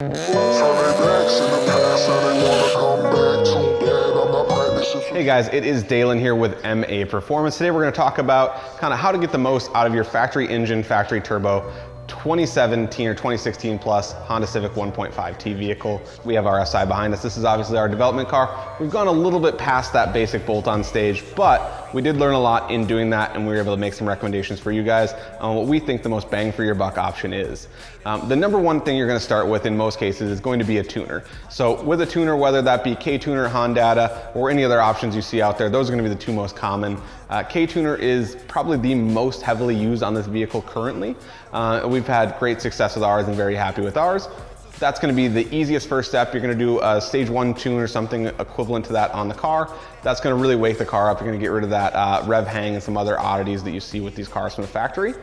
Hey guys, it is Daelen here with MA Performance. Today we're going to talk about kind of how to get the most out of your factory engine, factory turbo 2017 or 2016 plus Honda Civic 1.5T vehicle. We have our SI behind us. This is obviously our development car. We've gone a little bit past that basic bolt-on stage, but we did learn a lot in doing that, and we were able to make some recommendations for you guys on what we think the most bang for your buck option is. The number one thing you're going to start with in most cases is going to be a tuner. So with a tuner, whether that be K-tuner, Honda, or any other options you see out there, those are going to be the two most common. K-tuner is probably the most heavily used on this vehicle currently. We've had great success with ours and very happy with ours. That's going to be the easiest first step. You're going to do a stage 1 tune or something equivalent to that on the car. That's going to really wake the car up. You're going to get rid of that rev hang and some other oddities that you see with these cars from the factory.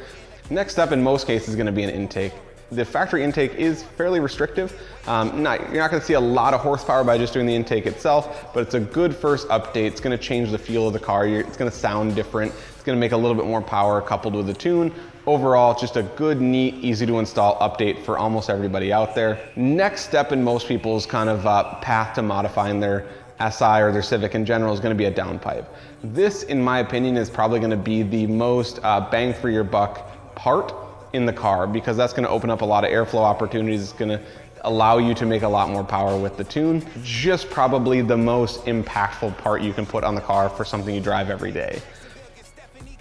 Next step in most cases is going to be an intake. The factory intake is fairly restrictive. You're not going to see a lot of horsepower by just doing the intake itself, but it's a good first update. It's going to change the feel of the car. It's going to sound different. It's going to make a little bit more power coupled with the tune. Overall, just a good, neat, easy to install update for almost everybody out there. Next step in most people's kind of path to modifying their SI or their Civic in general is going to be a downpipe. This, in my opinion, is probably going to be the most bang for your buck part in the car, because that's going to open up a lot of airflow opportunities. It's going to allow you to make a lot more power with the tune. Just probably the most impactful part you can put on the car for something you drive every day.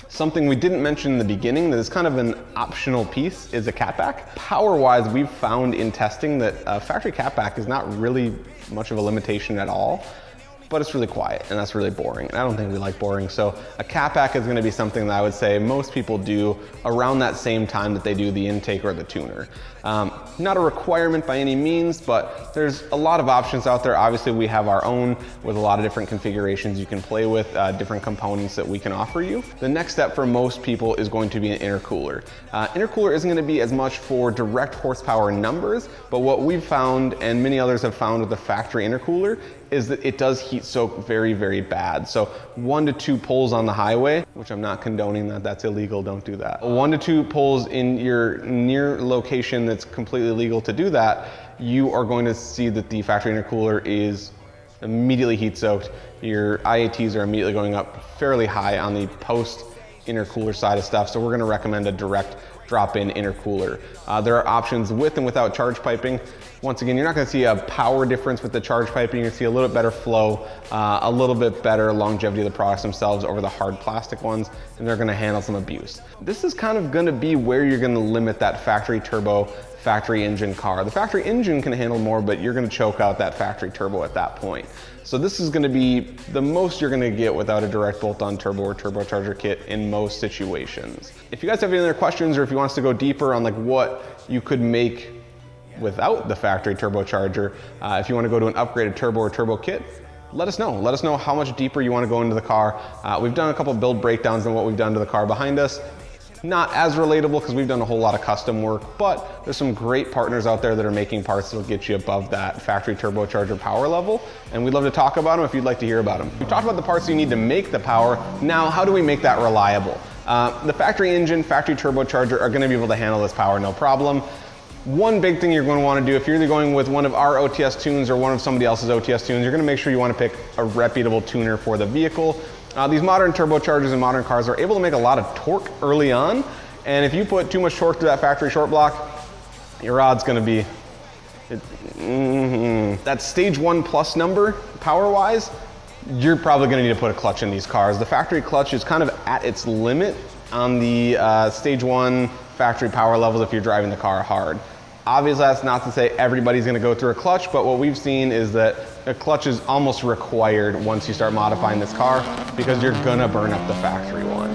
Something we didn't mention in the beginning that is kind of an optional piece is a catback. Power-wise, we've found in testing that a factory catback is not really much of a limitation at all, but it's really quiet and that's really boring. And I don't think we like boring. So a catback is going to be something that I would say most people do around that same time that they do the intake or the tuner. Not a requirement by any means, but there's a lot of options out there. Obviously we have our own with a lot of different configurations you can play with, different components that we can offer you. The next step for most people is going to be an intercooler. Intercooler isn't going to be as much for direct horsepower numbers, but what we've found and many others have found with the factory intercooler is that it does heat soak very, very bad. So 1 to 2 pulls on the highway, which I'm not condoning that, that's illegal, don't do that. 1 to 2 pulls in your near location that's completely legal to do that, you are going to see that the factory intercooler is immediately heat soaked. Your IATs are immediately going up fairly high on the post intercooler side of stuff. So we're going to recommend a direct drop-in intercooler. There are options with and without charge piping. Once again, you're not going to see a power difference with the charge piping. You're going to see a little bit better flow, a little bit better longevity of the products themselves over the hard plastic ones, and they're going to handle some abuse. This is kind of going to be where you're going to limit that factory turbo, factory engine car. The factory engine can handle more, but you're going to choke out that factory turbo at that point. So this is going to be the most you're going to get without a direct bolt-on turbo or turbocharger kit in most situations. If you guys have any other questions, or if you want us to go deeper on like what you could make without the factory turbocharger, if you want to go to an upgraded turbo or turbo kit, let us know. Let us know how much deeper you want to go into the car. We've done a couple build breakdowns on what we've done to the car behind us. Not as relatable because we've done a whole lot of custom work, but there's some great partners out there that are making parts that'll get you above that factory turbocharger power level, and we'd love to talk about them if you'd like to hear about them. We've talked about the parts you need to make the power. Now, how do we make that reliable? The factory engine, factory turbocharger are going to be able to handle this power no problem. One big thing you're going to want to do if you're either going with one of our OTS tunes or one of somebody else's OTS tunes, you're going to make sure you want to pick a reputable tuner for the vehicle. These modern turbochargers and modern cars are able to make a lot of torque early on, and if you put too much torque to that factory short block, your rod's going to be that stage 1 plus number power-wise. You're probably going to need to put a clutch in these cars. The factory clutch is kind of at its limit on the stage 1 factory power levels if you're driving the car hard. Obviously, that's not to say everybody's going to go through a clutch, but what we've seen is that a clutch is almost required once you start modifying this car because you're going to burn up the factory one.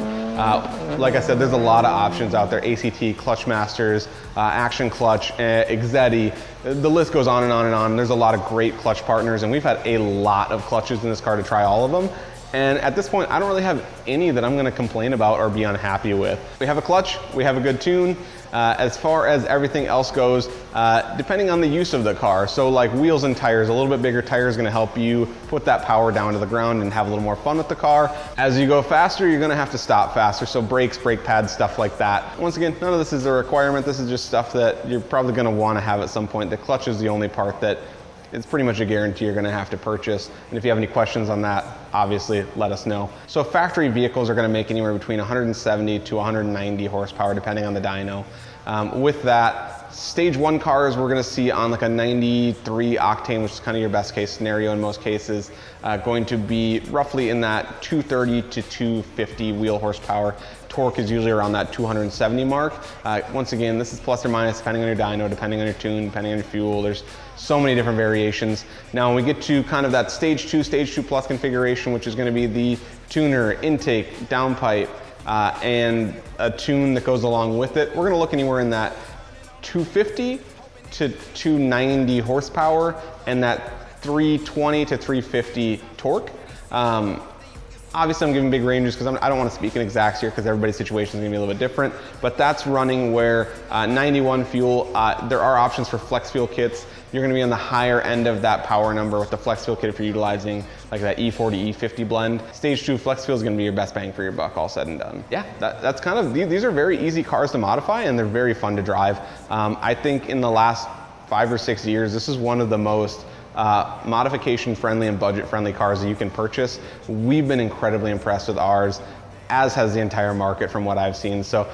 Like I said, there's a lot of options out there. ACT, Clutch Masters, Action Clutch, Exetti. The list goes on and on and on. There's a lot of great clutch partners, and we've had a lot of clutches in this car to try all of them. And at this point, I don't really have any that I'm going to complain about or be unhappy with. We have a clutch, we have a good tune, As far as everything else goes, depending on the use of the car, so like wheels and tires, a little bit bigger tire is going to help you put that power down to the ground and have a little more fun with the car. As you go faster, you're going to have to stop faster, so brakes, brake pads, stuff like that. Once again, none of this is a requirement. This is just stuff that you're probably going to want to have at some point. The clutch is the only part that it's pretty much a guarantee you're going to have to purchase. And if you have any questions on that, obviously let us know. So factory vehicles are going to make anywhere between 170 to 190 horsepower depending on the dyno. With that, stage 1 cars we're going to see on like a 93 octane, which is kind of your best case scenario in most cases, going to be roughly in that 230 to 250 wheel horsepower. Torque is usually around that 270 mark. Once again, this is plus or minus depending on your dyno, depending on your tune, depending on your fuel. There's so many different variations. Now when we get to kind of that stage 2 plus configuration, which is going to be the tuner, intake, downpipe, and a tune that goes along with it, we're going to look anywhere in that 250 to 290 horsepower and that 320 to 350 torque. Obviously I'm giving big ranges because I don't want to speak in exacts here because everybody's situation is going to be a little bit different, but that's running where 91 fuel, there are options for flex fuel kits. You're going to be on the higher end of that power number with the flex fuel kit if you're utilizing like that E40, E50 blend. Stage 2 flex fuel is going to be your best bang for your buck, all said and done. Yeah, that's kind of, these are very easy cars to modify and they're very fun to drive. I think in the last 5 or 6 years, this is one of the most modification friendly and budget friendly cars that you can purchase. We've been incredibly impressed with ours, as has the entire market from what I've seen. So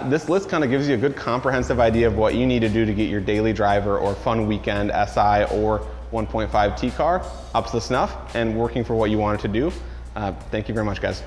this list kind of gives you a good comprehensive idea of what you need to do to get your daily driver or fun weekend SI or 1.5T car up to the snuff and working for what you want it to do. Thank you very much, guys.